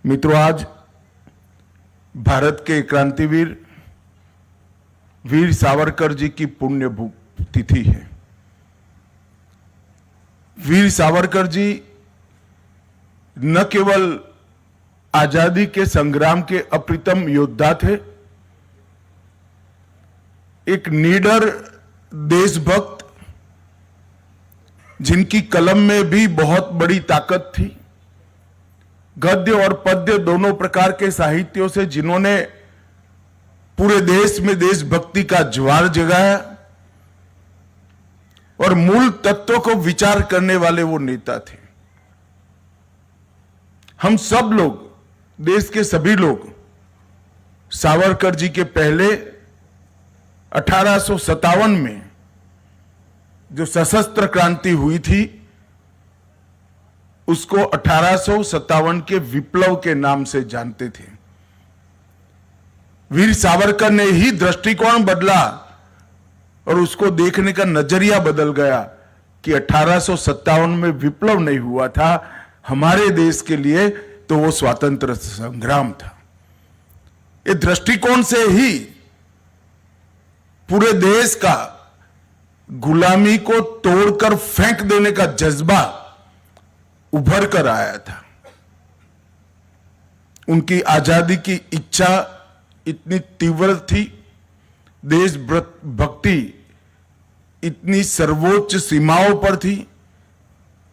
मित्रों, आज भारत के क्रांतिवीर वीर सावरकर जी की पुण्य तिथि है। वीर सावरकर जी न केवल आजादी के संग्राम के अप्रतिम योद्धा थे, एक निडर देशभक्त जिनकी कलम में भी बहुत बड़ी ताकत थी। गद्य और पद्य दोनों प्रकार के साहित्यों से जिन्होंने पूरे देश में देशभक्ति का ज्वार जगाया और मूल तत्वों को विचार करने वाले वो नेता थे। हम सब लोग, देश के सभी लोग, सावरकर जी के पहले 1857 में जो सशस्त्र क्रांति हुई थी उसको 1857 के विप्लव के नाम से जानते थे। वीर सावरकर ने ही दृष्टिकोण बदला और उसको देखने का नजरिया बदल गया कि 1857 में विप्लव नहीं हुआ था हमारे देश के लिए, तो वो स्वातंत्र संग्राम था। ये दृष्टिकोण से ही पूरे देश का गुलामी को तोड़कर फेंक देने का जज्बा उभर कर आया था। उनकी आजादी की इच्छा इतनी तीव्र थी, देशभक्ति इतनी सर्वोच्च सीमाओं पर थी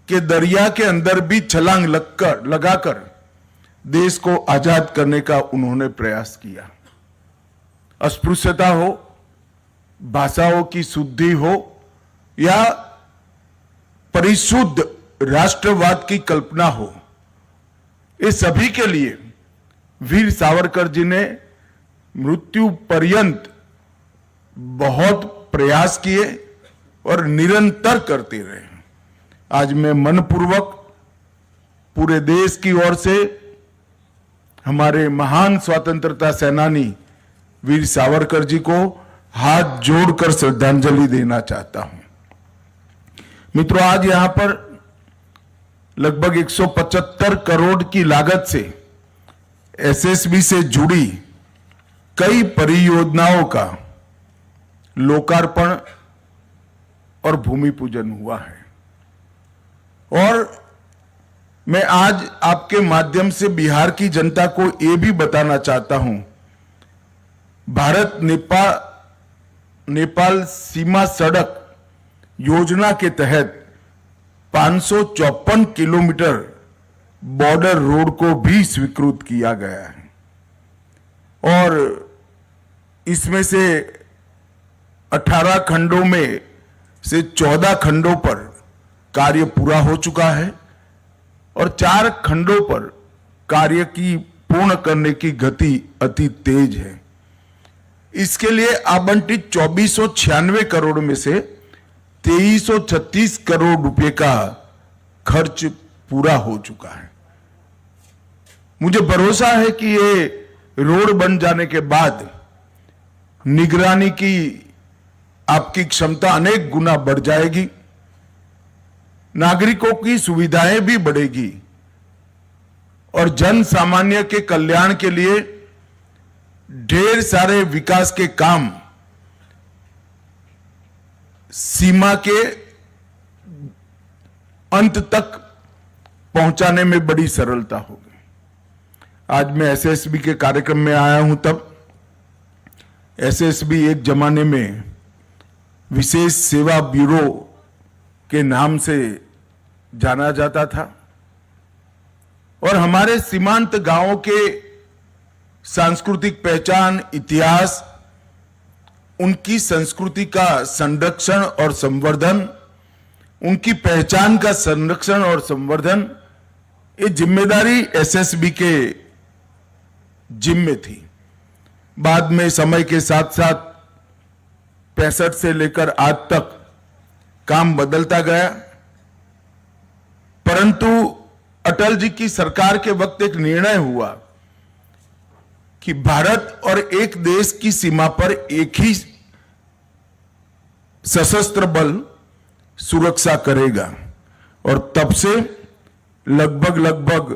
कि दरिया के अंदर भी छलांग लगाकर देश को आजाद करने का उन्होंने प्रयास किया। अस्पृश्यता हो, भाषाओं की शुद्धि हो या परिशुद्ध राष्ट्रवाद की कल्पना हो, इस सभी के लिए वीर सावरकर जी ने मृत्यु पर्यंत बहुत प्रयास किए और निरंतर करते रहे। आज मैं मनपूर्वक पूरे देश की ओर से हमारे महान स्वतंत्रता सेनानी वीर सावरकर जी को हाथ जोड़कर श्रद्धांजलि देना चाहता हूं। मित्रों, आज यहां पर लगभग 175 करोड़ की लागत से एसएसबी से जुड़ी कई परियोजनाओं का लोकार्पण और भूमि पूजन हुआ है। और मैं आज आपके माध्यम से बिहार की जनता को यह भी बताना चाहता हूं, भारत नेपाल सीमा सड़क योजना के तहत 554 किलोमीटर बॉर्डर रोड को भी स्वीकृत किया गया है और इसमें से 18 खंडों में से 14 खंडों पर कार्य पूरा हो चुका है और 4 खंडों पर कार्य की पूर्ण करने की गति अति तेज है। इसके लिए आवंटित 2496 करोड़ में से 2336 करोड़ रुपए का खर्च पूरा हो चुका है। मुझे भरोसा है कि ये रोड बन जाने के बाद निगरानी की आपकी क्षमता अनेक गुना बढ़ जाएगी, नागरिकों की सुविधाएं भी बढ़ेगी और जन सामान्य के कल्याण के लिए ढेर सारे विकास के काम सीमा के अंत तक पहुंचाने में बड़ी सरलता होगी। आज मैं एसएसबी के कार्यक्रम में आया हूं, तब एसएसबी एक जमाने में विशेष सेवा ब्यूरो के नाम से जाना जाता था और हमारे सीमांत गांवों के सांस्कृतिक पहचान, इतिहास, उनकी संस्कृति का संरक्षण और संवर्धन, उनकी पहचान का संरक्षण और संवर्धन, ये जिम्मेदारी एसएसबी के जिम्मे थी। बाद में समय के साथ साथ 65 से लेकर आज तक काम बदलता गया, परंतु अटल जी की सरकार के वक्त एक निर्णय हुआ कि भारत और एक देश की सीमा पर एक ही सशस्त्र बल सुरक्षा करेगा और तब से लगभग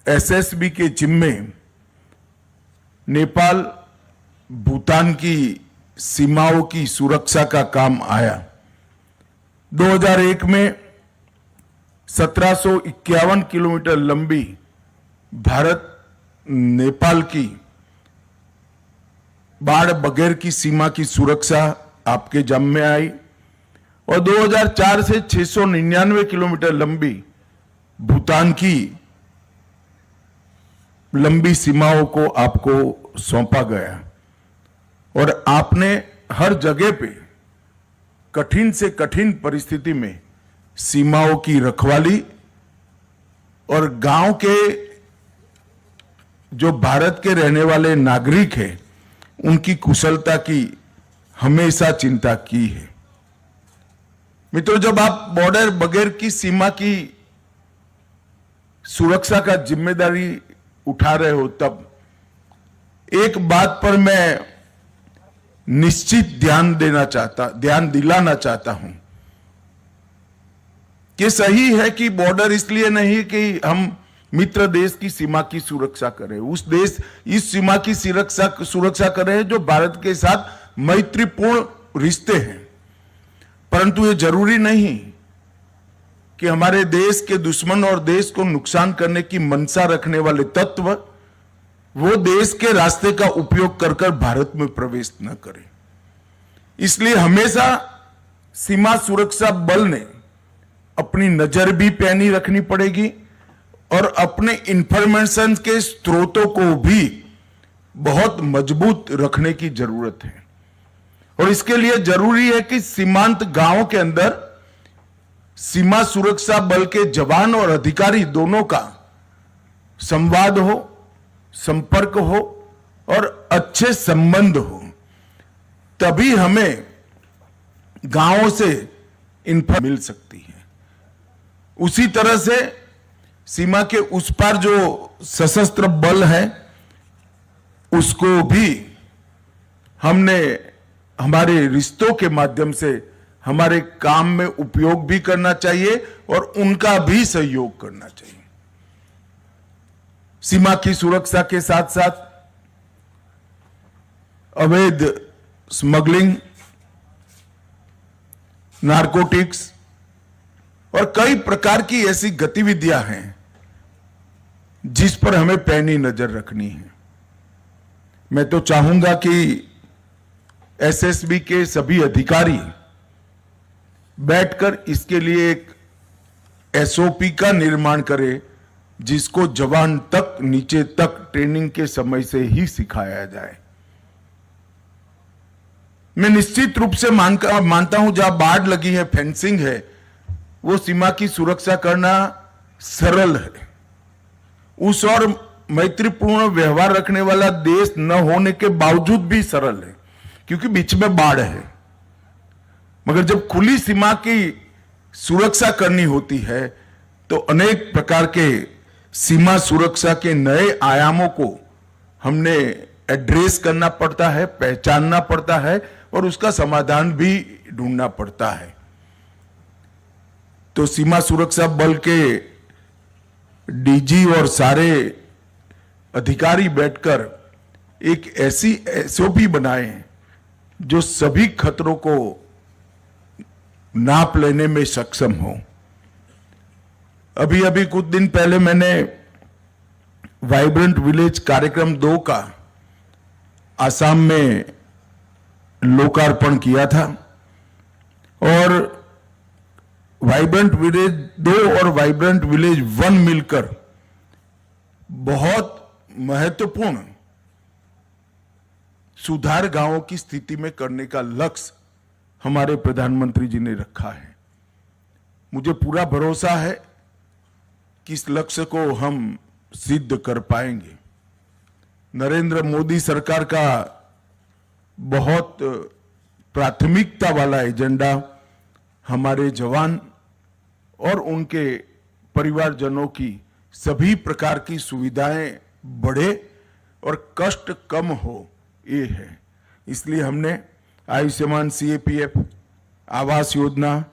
एसएसबी के जिम्मे नेपाल भूटान की सीमाओं की सुरक्षा का काम आया। 2001 में 1751 किलोमीटर लंबी भारत नेपाल की बाढ़ बगैर की सीमा की सुरक्षा आपके जिम्मे आई और 2004 से 699 किलोमीटर लंबी भूटान की लंबी सीमाओं को आपको सौंपा गया और आपने हर जगह पे कठिन से कठिन परिस्थिति में सीमाओं की रखवाली और गांव के जो भारत के रहने वाले नागरिक हैं उनकी कुशलता की हमेशा चिंता की है। मित्रों, जब आप बॉर्डर बगैर की सीमा की सुरक्षा का जिम्मेदारी उठा रहे हो तब एक बात पर मैं निश्चित ध्यान दिलाना चाहता हूं कि सही है कि बॉर्डर इसलिए नहीं कि हम मित्र देश की सीमा की सुरक्षा करें, उस देश इस सीमा की सुरक्षा करें जो भारत के साथ मैत्रीपूर्ण रिश्ते हैं, परंतु ये जरूरी नहीं कि हमारे देश के दुश्मन और देश को नुकसान करने की मंशा रखने वाले तत्व वो देश के रास्ते का उपयोग कर भारत में प्रवेश न करें। इसलिए हमेशा सीमा सुरक्षा बल ने अपनी नजर भी पैनी रखनी पड़ेगी और अपने इंफॉर्मेशन के स्रोतों को भी बहुत मजबूत रखने की जरूरत है और इसके लिए जरूरी है कि सीमांत गांवों के अंदर सीमा सुरक्षा बल के जवान और अधिकारी दोनों का संवाद हो, संपर्क हो और अच्छे संबंध हो, तभी हमें गांवों से इन्फॉर्मेशन मिल सकती है। उसी तरह से सीमा के उस पार जो सशस्त्र बल है उसको भी हमने हमारे रिश्तों के माध्यम से हमारे काम में उपयोग भी करना चाहिए और उनका भी सहयोग करना चाहिए। सीमा की सुरक्षा के साथ साथ अवैध स्मगलिंग, नारकोटिक्स और कई प्रकार की ऐसी गतिविधियां हैं जिस पर हमें पैनी नजर रखनी है। मैं तो चाहूंगा कि एसएसबी के सभी अधिकारी बैठकर इसके लिए एक एसओपी का निर्माण करें जिसको जवान तक नीचे तक ट्रेनिंग के समय से ही सिखाया जाए। मैं निश्चित रूप से मानता हूं जहां बाढ़ लगी है, फेंसिंग है, वो सीमा की सुरक्षा करना सरल है। उस और मैत्रीपूर्ण व्यवहार रखने वाला देश न होने के बावजूद भी सरल है क्योंकि बीच में बाढ़ है। मगर जब खुली सीमा की सुरक्षा करनी होती है तो अनेक प्रकार के सीमा सुरक्षा के नए आयामों को हमने एड्रेस करना पड़ता है, पहचानना पड़ता है और उसका समाधान भी ढूंढना पड़ता है। तो सीमा सुरक्षा बल के डीजी और सारे अधिकारी बैठकर एक ऐसी एसओपी बनाएं जो सभी खतरों को नाप लेने में सक्षम हो। अभी कुछ दिन पहले मैंने वाइब्रेंट विलेज कार्यक्रम 2 का आसाम में लोकार्पण किया था और वाइब्रेंट विलेज 2 और वाइब्रेंट विलेज 1 मिलकर बहुत महत्वपूर्ण सुधार गांवों की स्थिति में करने का लक्ष्य हमारे प्रधानमंत्री जी ने रखा है। मुझे पूरा भरोसा है कि इस लक्ष्य को हम सिद्ध कर पाएंगे। नरेंद्र मोदी सरकार का बहुत प्राथमिकता वाला एजेंडा हमारे जवान और उनके परिवारजनों की सभी प्रकार की सुविधाएं बढ़े और कष्ट कम हो, ये है। इसलिए हमने आयुष्मान सीएपीएफ, आवास योजना,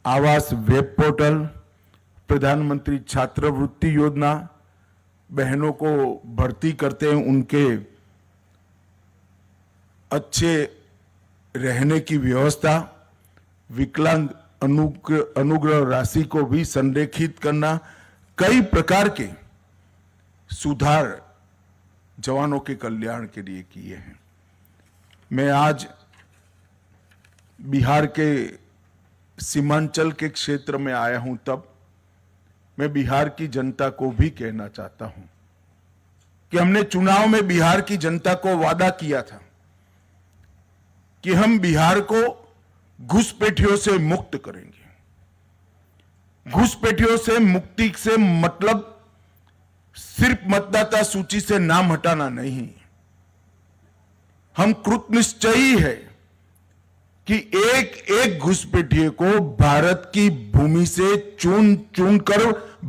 आवास वेब पोर्टल, प्रधानमंत्री छात्रवृत्ति योजना, बहनों को भर्ती करते हैं उनके अच्छे रहने की व्यवस्था, विकलांग अनुग्रह राशि को भी संरेखित करना, कई प्रकार के सुधार जवानों के कल्याण के लिए किए हैं। मैं आज बिहार के सीमांचल के क्षेत्र में आया हूं, तब मैं बिहार की जनता को भी कहना चाहता हूं कि हमने चुनाव में बिहार की जनता को वादा किया था कि हम बिहार को घुसपैठियों से मुक्त करेंगे। घुसपैठियों से मुक्ति से मतलब सिर्फ मतदाता सूची से नाम हटाना नहीं, हम कृतनिश्चयी है कि एक एक घुसपैठिए को भारत की भूमि से चुन चुन कर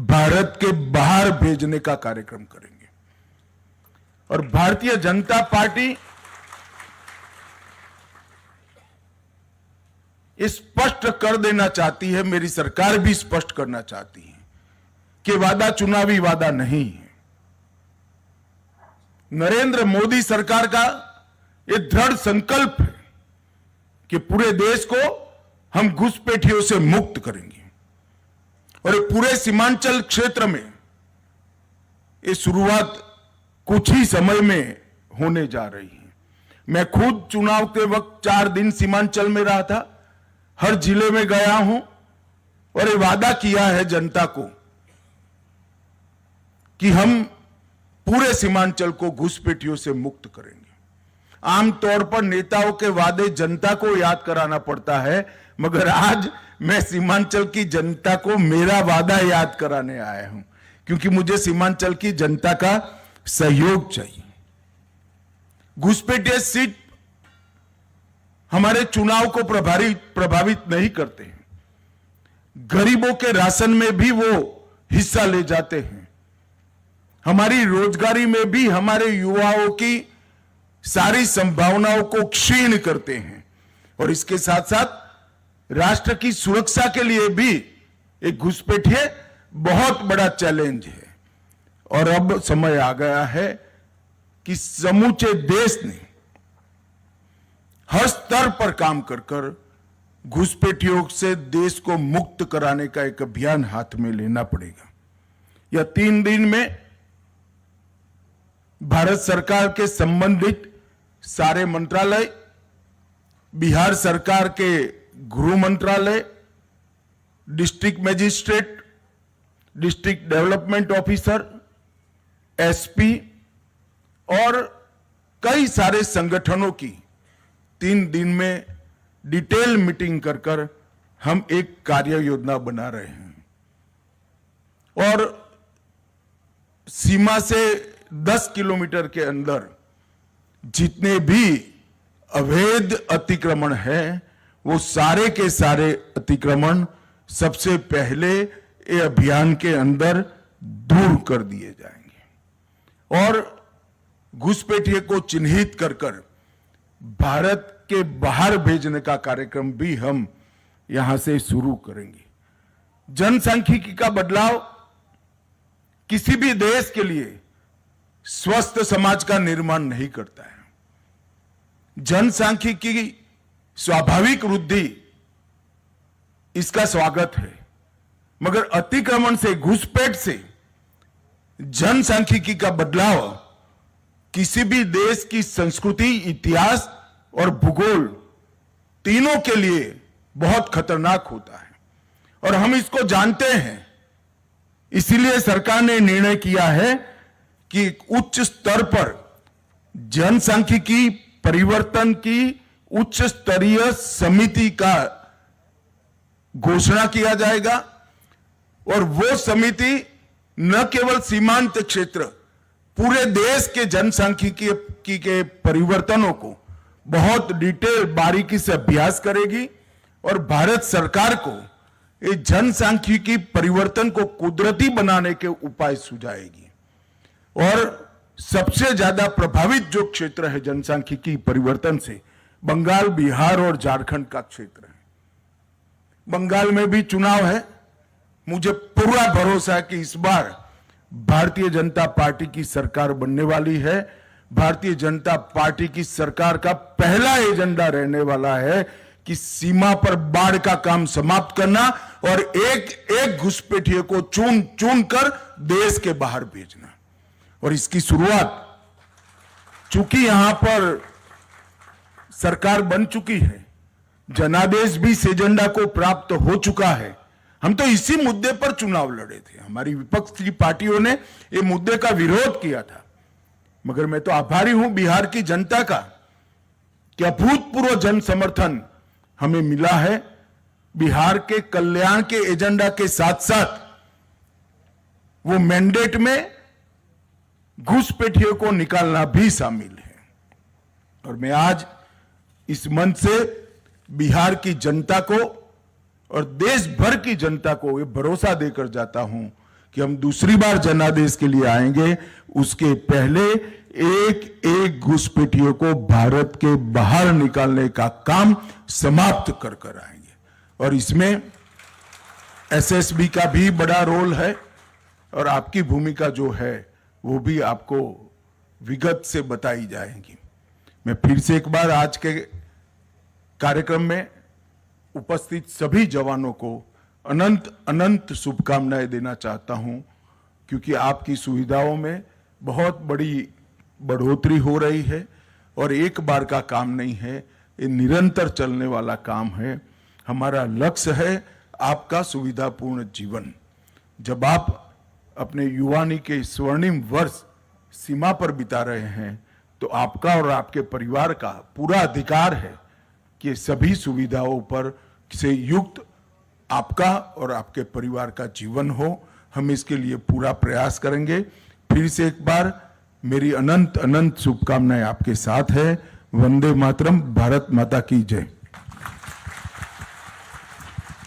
भारत के बाहर भेजने का कार्यक्रम करेंगे। और भारतीय जनता पार्टी स्पष्ट कर देना चाहती है, मेरी सरकार भी स्पष्ट करना चाहती है कि वादा चुनावी वादा नहीं है। नरेंद्र मोदी सरकार का यह दृढ़ संकल्प है कि पूरे देश को हम घुसपैठियों से मुक्त करेंगे। और पूरे सीमांचल क्षेत्र में ये शुरुआत कुछ ही समय में होने जा रही है। मैं खुद चुनाव के वक्त 4 दिन सीमांचल में रहा था, हर जिले में गया हूं और ये वादा किया है जनता को कि हम पूरे सीमांचल को घुसपैठियों से मुक्त करेंगे। आमतौर पर नेताओं के वादे जनता को याद कराना पड़ता है, मगर आज मैं सीमांचल की जनता को मेरा वादा याद कराने आया हूं, क्योंकि मुझे सीमांचल की जनता का सहयोग चाहिए। घुसपैठिए सीट हमारे चुनाव को प्रभावित नहीं करते हैं। गरीबों के राशन में भी वो हिस्सा ले जाते हैं। हमारी रोजगारी में भी हमारे युवाओं की सारी संभावनाओं को क्षीण करते हैं। और इसके साथ साथ राष्ट्र की सुरक्षा के लिए भी एक घुसपैठिए बहुत बड़ा चैलेंज है। और अब समय आ गया है कि समूचे देश ने हर स्तर पर काम कर घुसपैठियों से देश को मुक्त कराने का एक अभियान हाथ में लेना पड़ेगा। यह 3 दिन में भारत सरकार के संबंधित सारे मंत्रालय, बिहार सरकार के गृह मंत्रालय, district magistrate, district development officer, SP और कई सारे संगठनों की 3 दिन में डिटेल मीटिंग कर हम एक कार्य योजना बना रहे हैं। और सीमा से 10 किलोमीटर के अंदर जितने भी अवैध अतिक्रमण हैं, वो सारे के सारे अतिक्रमण सबसे पहले ये अभियान के अंदर दूर कर दिए जाएंगे। और घुसपैठिए को चिन्हित कर भारत के बाहर भेजने का कार्यक्रम भी हम यहां से शुरू करेंगे। जनसांख्यिकी का बदलाव किसी भी देश के लिए स्वस्थ समाज का निर्माण नहीं करता है। जनसांख्यिकी की स्वाभाविक वृद्धि इसका स्वागत है, मगर अतिक्रमण से, घुसपैठ से जनसांख्यिकी का बदलाव किसी भी देश की संस्कृति, इतिहास और भूगोल तीनों के लिए बहुत खतरनाक होता है। और हम इसको जानते हैं, इसीलिए सरकार ने निर्णय किया है कि उच्च स्तर पर जनसांख्यिकी परिवर्तन की उच्च स्तरीय समिति का घोषणा किया जाएगा। और वो समिति न केवल सीमांत क्षेत्र, पूरे देश के जनसांख्यिकी के परिवर्तनों को बहुत डिटेल बारीकी से अभ्यास करेगी और भारत सरकार को इस जनसांख्यिकी परिवर्तन को कुदरती बनाने के उपाय सुझाएगी। और सबसे ज्यादा प्रभावित जो क्षेत्र है जनसांख्यिकी परिवर्तन से, बंगाल, बिहार और झारखंड का क्षेत्र है। बंगाल में भी चुनाव है। मुझे पूरा भरोसा है कि इस बार भारतीय जनता पार्टी की सरकार बनने वाली है। भारतीय जनता पार्टी की सरकार का पहला एजेंडा रहने वाला है कि सीमा पर बाढ़ का काम समाप्त करना और एक एक घुसपैठिए को चुन चुन कर देश के बाहर भेजना। और इसकी शुरुआत, चूंकि यहां पर सरकार बन चुकी है, जनादेश भी इस एजेंडा को प्राप्त हो चुका है। हम तो इसी मुद्दे पर चुनाव लड़े थे। हमारी विपक्ष की पार्टियों ने ये मुद्दे का विरोध किया था, मगर मैं तो आभारी हूं बिहार की जनता का कि अभूतपूर्व जन समर्थन हमें मिला है। बिहार के कल्याण के एजेंडा के साथ साथ वो मैंडेट में घुसपैठियों को निकालना भी शामिल है। और मैं आज इस मंच से बिहार की जनता को और देश भर की जनता को ये भरोसा देकर जाता हूं कि हम दूसरी बार जनादेश के लिए आएंगे, उसके पहले एक एक घुसपैठियों को भारत के बाहर निकालने का काम समाप्त कर कर आएंगे। और इसमें एसएसबी का भी बड़ा रोल है और आपकी भूमिका जो है वो भी आपको विगत से बताई जाएगी। मैं फिर से एक बार आज के कार्यक्रम में उपस्थित सभी जवानों को अनंत अनंत शुभकामनाएं देना चाहता हूं, क्योंकि आपकी सुविधाओं में बहुत बड़ी बढ़ोतरी हो रही है और एक बार का काम नहीं है, ये निरंतर चलने वाला काम है। हमारा लक्ष्य है आपका सुविधापूर्ण जीवन। जब आप अपने युवानी के स्वर्णिम वर्ष सीमा पर बिता रहे हैं तो आपका और आपके परिवार का पूरा अधिकार है कि सभी सुविधाओं पर से युक्त आपका और आपके परिवार का जीवन हो। हम इसके लिए पूरा प्रयास करेंगे। फिर से एक बार मेरी अनंत अनंत शुभकामनाएं आपके साथ है। वंदे मातरम। भारत माता की जय।